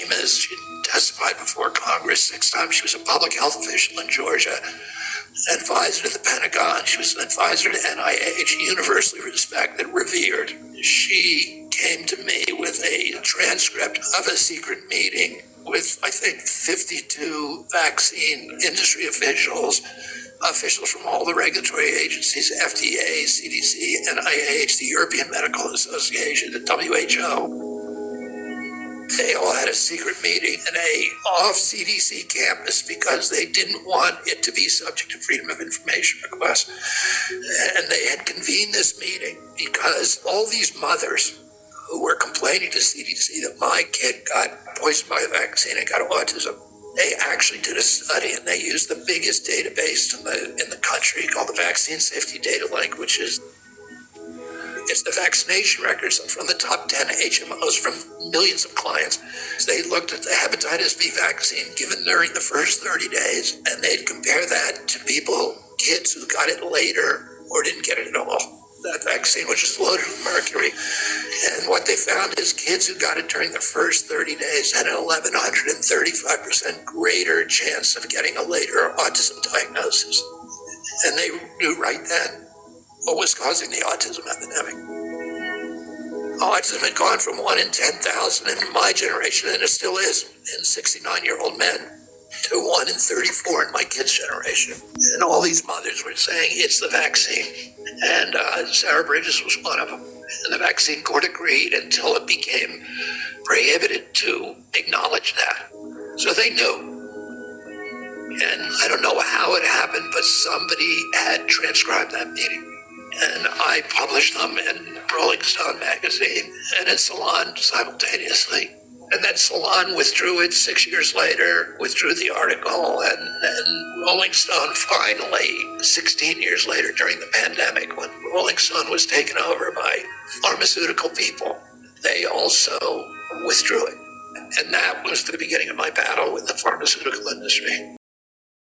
famous. She testified before Congress 6 times. She was a public health official in Georgia, advisor to the Pentagon. She was an advisor to NIH, universally respected, revered. She came to me with a transcript of a secret meeting with, I think, 52 vaccine industry officials from all the regulatory agencies, FDA, CDC, NIH, the European Medical Association, the WHO. They all had a secret meeting in a off-CDC campus because they didn't want it to be subject to Freedom of Information requests. And they had convened this meeting because all these mothers who were complaining to CDC that my kid got poisoned by a vaccine and got autism, they actually did a study, and they used the biggest database in the country called the Vaccine Safety Data Link, which is it's the vaccination records from the top 10 HMOs from millions of clients. They looked at the hepatitis B vaccine given during the first 30 days, and they'd compare that to kids who got it later or didn't get it at all. That vaccine, which is loaded with mercury. And what they found is kids who got it during the first 30 days had an 1,135% greater chance of getting a later autism diagnosis. And they knew right then what was causing the autism epidemic. Autism had gone from 1 in 10,000 in my generation, and it still is, in 69-year-old men, to 1 in 34 in my kids' generation. And all these mothers were saying it's the vaccine. And Sarah Bridges was one of them. And the vaccine court agreed until it became prohibited to acknowledge that. So they knew. And I don't know how it happened, but somebody had transcribed that meeting. And I published them in Rolling Stone magazine and in Salon simultaneously. And then Salon withdrew it 6 years later, withdrew the article, and Rolling Stone finally, 16 years later during the pandemic, when Rolling Stone was taken over by pharmaceutical people, they also withdrew it. And that was the beginning of my battle with the pharmaceutical industry.